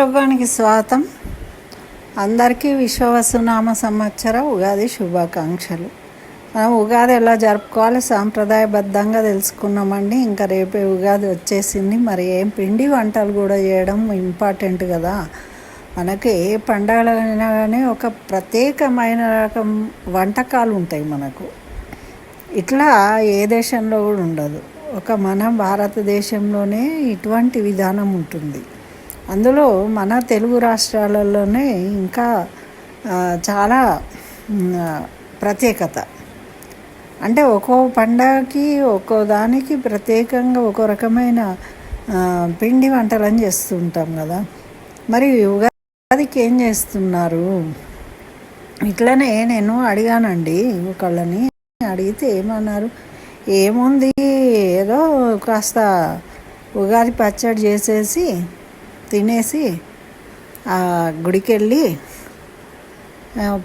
లోకానికి స్వాగతం. అందరికీ విశ్వవసునామ సంవత్సర ఉగాది శుభాకాంక్షలు. మనం ఉగాది ఎలా జరుపుకోవాలి సాంప్రదాయబద్ధంగా తెలుసుకున్నామండి. ఇంకా రేపే ఉగాది వచ్చేసింది. మరి ఏం పిండి వంటలు కూడా చేయడం ఇంపార్టెంట్ కదా. మనకి ఏ పండగలైనా కానీ ఒక ప్రత్యేకమైన రకం వంటకాలు ఉంటాయి మనకు. ఇట్లా ఏ దేశంలో కూడా ఉండదు. మన భారతదేశంలోనే ఇటువంటి విధానం ఉంటుంది. అందులో మన తెలుగు రాష్ట్రాలలోనే ఇంకా చాలా ప్రత్యేకత. అంటే ఒక్కో పండగకి ఒక్కో దానికి ప్రత్యేకంగా ఒక్కో రకమైన పిండి వంటలను చేస్తూ ఉంటాం కదా. మరి ఉగాదికి ఏం చేస్తున్నారు? ఇట్లనే నేను అడిగానండి ఒకళ్ళని. అడిగితే ఏమన్నారు, ఏముంది ఏదో కాస్త ఉగాది పచ్చడి చేసేసి తినేసి గుడికి వెళ్ళి,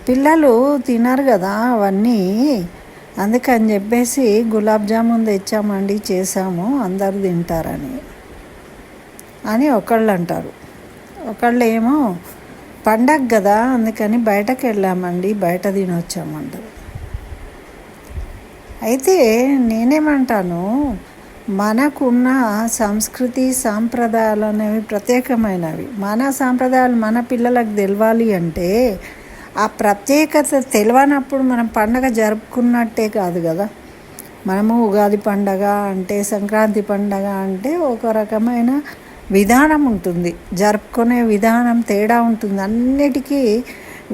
పిల్లలు తినరు కదా అవన్నీ, అందుకని చెప్పేసి గులాబ్ జామున్ తెచ్చామండి, చేసాము, అందరు తింటారని ఒకళ్ళు అంటారు. ఒకళ్ళు ఏమో పండగ కదా అందుకని బయటకు వెళ్ళామండి, బయట తినొచ్చామంటారు. అయితే నేనేమంటాను, మనకున్న సంస్కృతి సాంప్రదాయాలు అనేవి ప్రత్యేకమైనవి. మన సాంప్రదాయాలు మన పిల్లలకు తెలవాలి అంటే ఆ ప్రత్యేకత తెలియనప్పుడు మనం పండగ జరుపుకున్నట్టే కాదు కదా. మనము ఉగాది పండగ అంటే, సంక్రాంతి పండగ అంటే ఒక రకమైన విధానం ఉంటుంది, జరుపుకునే విధానం తేడా ఉంటుంది. అన్నిటికీ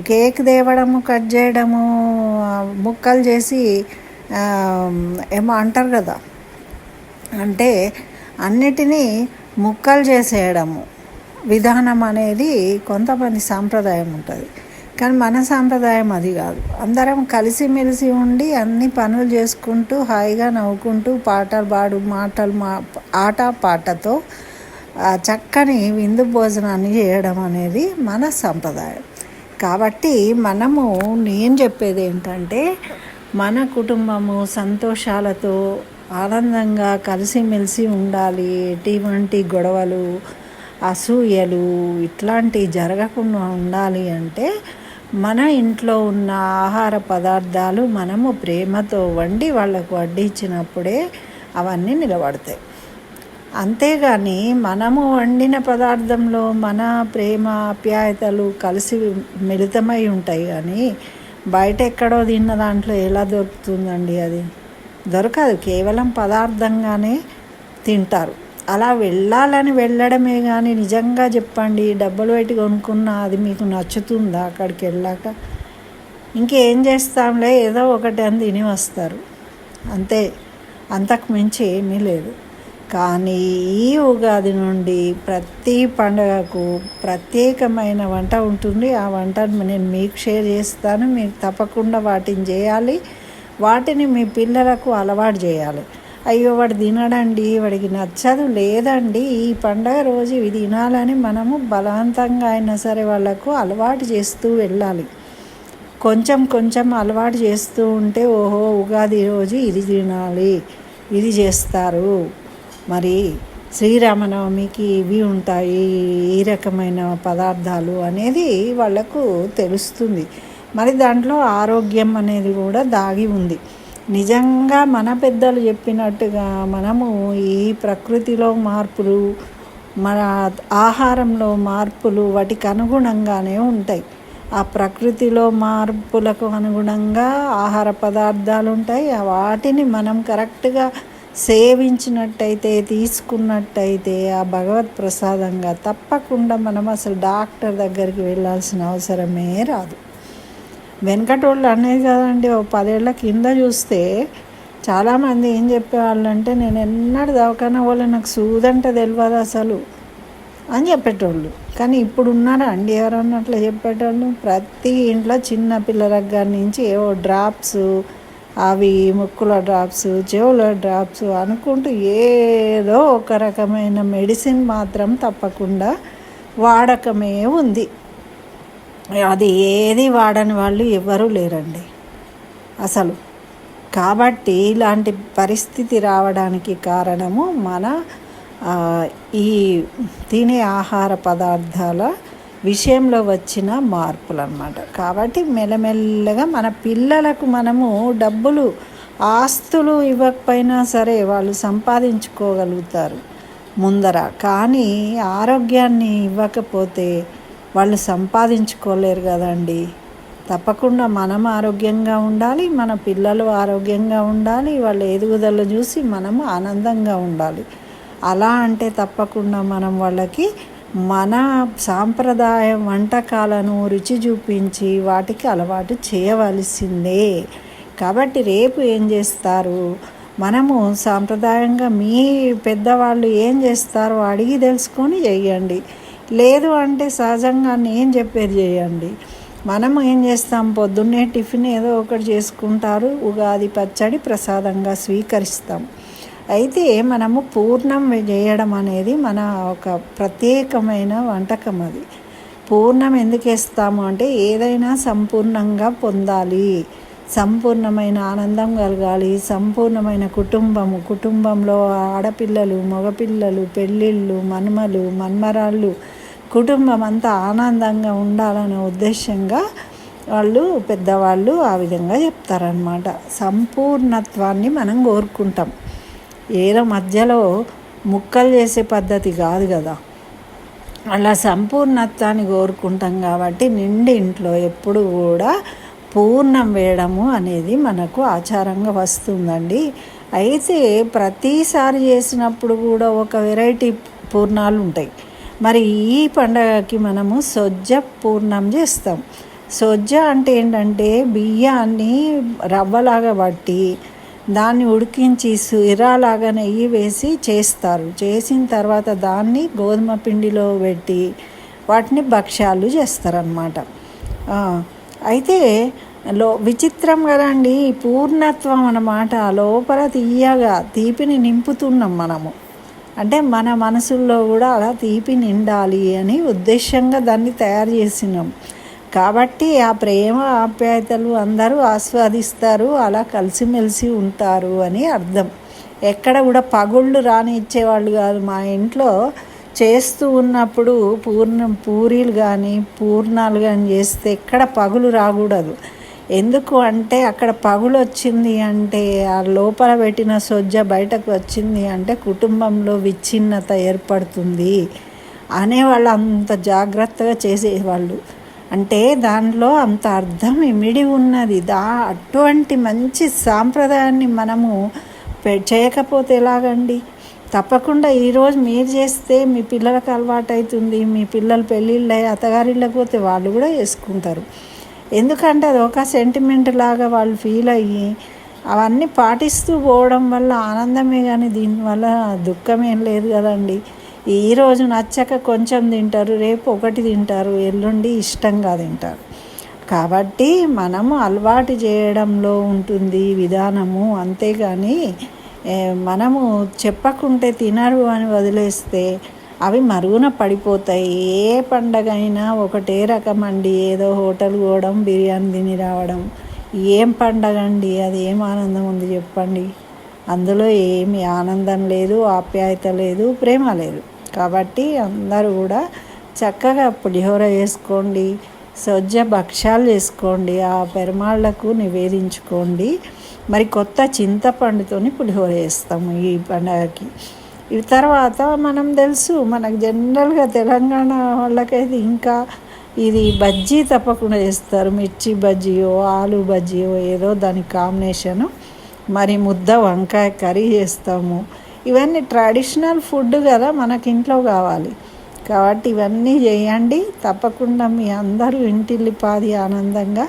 కేక్ తేవడము, కట్ చేయడము, ముక్కలు చేసి ఏమో అంటారు కదా, అంటే అన్నిటినీ ముక్కలు చేసేయడము విధానం అనేది కొంతమంది సాంప్రదాయం ఉంటుంది. కానీ మన సాంప్రదాయం అది కాదు. అందరం కలిసిమెలిసి ఉండి అన్ని పనులు చేసుకుంటూ హాయిగా నవ్వుకుంటూ ఆట పాటతో చక్కని విందు భోజనాన్ని చేయడం అనేది మన సాంప్రదాయం. కాబట్టి నేను చెప్పేది ఏంటంటే, మన కుటుంబము సంతోషాలతో ఆనందంగా కలిసిమెలిసి ఉండాలి. ఎటువంటి గొడవలు, అసూయలు ఇట్లాంటివి జరగకుండా ఉండాలి అంటే మన ఇంట్లో ఉన్న ఆహార పదార్థాలు మనము ప్రేమతో వండి వాళ్ళకు వడ్డించినప్పుడే అవన్నీ నిలబడతాయి. అంతేగాని మనము వండిన పదార్థంలో మన ప్రేమ ఆప్యాయతలు కలిసి మిళితమై ఉంటాయి. కానీ బయట ఎక్కడో తిన్న దాంట్లో ఎలా దొరుకుతుందండి? అది దొరకదు. కేవలం పదార్థంగానే తింటారు. అలా వెళ్ళడమే కానీ నిజంగా చెప్పండి, డబ్బులు పెట్టి కొనుక్కున్నా అది మీకు నచ్చుతుందా? అక్కడికి వెళ్ళాక ఇంకేం చేస్తాంలే ఏదో ఒకటి అని తిని వస్తారు, అంతే, అంతకు మించి ఏమీ లేదు. కానీ ఈ ఉగాది నుండి ప్రతి పండుగకు ప్రత్యేకమైన వంట ఉంటుంది. ఆ వంటను నేను మీకు షేర్ చేస్తాను. మీరు తప్పకుండా వాటిని చేయాలి. వాటిని మీ పిల్లలకు అలవాటు చేయాలి. అయ్యో వాడు తినడండి, వాడికి నచ్చదు, లేదండి, ఈ పండగ రోజు ఇవి తినాలని మనము బలవంతంగా అయినా సరే వాళ్ళకు అలవాటు చేస్తూ వెళ్ళాలి. కొంచెం అలవాటు చేస్తూ ఉంటే, ఓహో ఉగాది రోజు ఇది తినాలి, ఇది చేస్తారు, మరి శ్రీరామనవమికి ఇవి ఉంటాయి, ఈ రకమైన పదార్థాలు అనేది వాళ్ళకు తెలుస్తుంది. మరి దాంట్లో ఆరోగ్యం అనేది కూడా దాగి ఉంది. నిజంగా మన పెద్దలు చెప్పినట్టుగా మనము ఈ ప్రకృతిలో మార్పులు, మన ఆహారంలో మార్పులు వాటికి అనుగుణంగానే ఉంటాయి. ఆ ప్రకృతిలో మార్పులకు అనుగుణంగా ఆహార పదార్థాలు ఉంటాయి. వాటిని మనం కరెక్ట్గా సేవించినట్టయితే, తీసుకున్నట్టయితే ఆ భగవత్ ప్రసాదంగా తప్పకుండా మనం అసలు డాక్టర్ దగ్గరికి వెళ్ళాల్సిన అవసరమే రాదు. వెనకటోళ్ళు అనేది కదండి, 10 ఏళ్ల కింద చూస్తే చాలామంది ఏం చెప్పేవాళ్ళంటే, నేను ఎన్నడూ దవాఖానా వాళ్ళు, నాకు సూదంటే తెలియదు అసలు అని చెప్పేటోళ్ళు. కానీ ఇప్పుడు ఉన్నారా అండి ఎవరన్నా అట్లా చెప్పేటోళ్ళు? ప్రతి ఇంట్లో చిన్న పిల్లల దగ్గర నుంచి ఏవో డ్రాప్స్, అవి ముక్కుల డ్రాప్స్, చెవుల డ్రాప్స్ అనుకుంటూ ఏదో ఒక రకమైన మెడిసిన్ మాత్రం తప్పకుండా వాడకమే ఉంది. అది ఏది వాడని వాళ్ళు ఎవరూ లేరండి అసలు. కాబట్టి ఇలాంటి పరిస్థితి రావడానికి కారణము మన ఈ తినే ఆహార పదార్థాల విషయంలో వచ్చిన మార్పులు అన్నమాట. కాబట్టి మెల్లమెల్లగా మన పిల్లలకు మనము డబ్బులు ఆస్తులు ఇవ్వకపోయినా సరే వాళ్ళు సంపాదించుకోగలుగుతారు ముందర. కానీ ఆరోగ్యాన్ని ఇవ్వకపోతే వాళ్ళు సంపాదించుకోలేరు కదండి. తప్పకుండా మనం ఆరోగ్యంగా ఉండాలి, మన పిల్లలు ఆరోగ్యంగా ఉండాలి, వాళ్ళ ఎదుగుదల చూసి మనము ఆనందంగా ఉండాలి. అలా అంటే తప్పకుండా మనం వాళ్ళకి మన సాంప్రదాయ వంటకాలను రుచి చూపించి వాటికి అలవాటు చేయవలసిందే. కాబట్టి రేపు ఏం చేస్తారు, మనము సాంప్రదాయంగా మీ పెద్దవాళ్ళు ఏం చేస్తారో అడిగి తెలుసుకొని చేయండి. లేదు అంటే సహజంగా నేను చెప్పేది చేయండి. మనము ఏం చేస్తాం, పొద్దున్నే టిఫిన్ ఏదో ఒకటి చేసుకుంటారు, ఉగాది పచ్చడి ప్రసాదంగా స్వీకరిస్తాం. అయితే మనము పూర్ణం చేయడం అనేది మన ఒక ప్రత్యేకమైన వంటకం. అది పూర్ణం ఎందుకు వేస్తాము అంటే ఏదైనా సంపూర్ణంగా పొందాలి, సంపూర్ణమైన ఆనందం కలగాలి, సంపూర్ణమైన కుటుంబంలో ఆడపిల్లలు మగపిల్లలు పెళ్ళిళ్ళు మనుమలు మన్మరాళ్ళు కుటుంబం అంతా ఆనందంగా ఉండాలనే ఉద్దేశంగా పెద్దవాళ్ళు ఆ విధంగా చెప్తారనమాట. సంపూర్ణత్వాన్ని మనం కోరుకుంటాం, ఏదో మధ్యలో ముక్కలు చేసే పద్ధతి కాదు కదా. అలా సంపూర్ణత్వాన్ని కోరుకుంటాం కాబట్టి నిండి ఇంట్లో ఎప్పుడు కూడా పూర్ణం వేయడము అనేది మనకు ఆచారంగా వస్తుందండి. అయితే ప్రతిసారి చేసినప్పుడు కూడా ఒక వెరైటీ పూర్ణాలు ఉంటాయి. మరి ఈ పండగకి మనము సొజ్జ పూర్ణం చేస్తాం. సొజ్జ అంటే ఏంటంటే బియ్యాన్ని రవ్వలాగా పట్టి దాన్ని ఉడికించి సిరాలాగా నెయ్యి వేసి చేస్తారు. చేసిన తర్వాత దాన్ని గోధుమ పిండిలో పెట్టి వాటిని భక్ష్యాలు చేస్తారన్నమాట. అయితే విచిత్రం కదండి, పూర్ణత్వం అన్నమాట. లోపల తీయగా తీపిని నింపుతున్నాం మనము. అంటే మన మనసుల్లో కూడా అలా తీపి నిండాలి అని ఉద్దేశంగా దాన్ని తయారు చేసినాం. కాబట్టి ఆ ప్రేమ ఆప్యాయతలు అందరూ ఆస్వాదిస్తారు, అలా కలిసిమెలిసి ఉంటారు అని అర్థం. ఎక్కడ కూడా పగుళ్ళు రానిచ్చేవాళ్ళు కాదు. మా ఇంట్లో చేస్తూ ఉన్నప్పుడు పూరీలు కానీ పూర్ణాలు కానీ చేస్తే ఎక్కడ పగులు రాకూడదు. ఎందుకు అంటే అక్కడ పగులు వచ్చింది అంటే ఆ లోపల పెట్టిన సొజ్జ బయటకు వచ్చింది అంటే కుటుంబంలో విచ్ఛిన్నత ఏర్పడుతుంది అనేవాళ్ళు. అంత జాగ్రత్తగా చేసేవాళ్ళు. అంటే దానిలో అంత అర్థం ఇమిడి ఉన్నది. అటువంటి మంచి సాంప్రదాయాన్ని మనము చేయకపోతే ఎలాగండి. తప్పకుండా ఈరోజు మీరు చేస్తే మీ పిల్లలకు అలవాటు అవుతుంది. మీ పిల్లలు పెళ్ళిళ్ళు అత్తగారిళ్ళకి పోతే వాళ్ళు కూడా చేసుకుంటారు. ఎందుకంటే అది ఒక సెంటిమెంట్ లాగా వాళ్ళు ఫీల్ అయ్యి అవన్నీ పాటిస్తూ పోవడం వల్ల ఆనందమే, కానీ దీనివల్ల దుఃఖమేం లేదు కదండి. ఈరోజు నచ్చక కొంచెం తింటారు, రేపు ఒకటి తింటారు, ఎల్లుండి ఇష్టంగా తింటారు. కాబట్టి మనము అలవాటు చేయడంలో ఉంటుంది విధానము. అంతేగాని మనము చెప్పకుంటే తినరు అని వదిలేస్తే అవి మరుగున పడిపోతాయి. ఏ పండగ అయినా ఒకటే రకం అండి. ఏదో హోటల్ పోవడం, బిర్యానీ తిని రావడం ఏం పండగ అండి? అది ఏం ఆనందం ఉంది చెప్పండి? అందులో ఏమి ఆనందం లేదు, ఆప్యాయత లేదు, ప్రేమ లేదు. కాబట్టి అందరూ కూడా చక్కగా పులిహోర చేసుకోండి, సొజ్జ భక్ష్యాలు చేసుకోండి, ఆ పెరుమాళ్లకు నివేదించుకోండి. మరి కొత్త చింతపండుతోని పులిహోర చేస్తాము ఈ పండగకి. ఇవి తర్వాత మనం తెలుసు, మనకు జనరల్గా తెలంగాణ వాళ్ళకైతే ఇంకా ఇది బజ్జీ తప్పకుండా చేస్తారు. మిర్చి బజ్జీయో ఆలు బజ్జీయో ఏదో దాని కాంబినేషను. మరి ముద్ద వంకాయ కర్రీ చేస్తాము. ఇవన్నీ ట్రెడిషనల్ ఫుడ్ కదా, మనకి ఇంట్లో కావాలి. కాబట్టి ఇవన్నీ చేయండి. తప్పకుండా మీ అందరూ ఇంటిల్లిపాది ఆనందంగా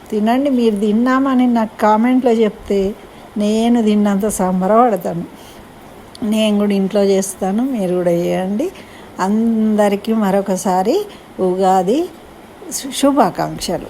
తినండి. మీరు తిన్నామని నాకు కామెంట్లో చెప్తే నేను తిన్నంత సంబరపడతాను. నేను కూడా ఇంట్లో చేస్తాను, మీరు కూడా చేయండి. అందరికీ మరొకసారి ఉగాది శుభాకాంక్షలు.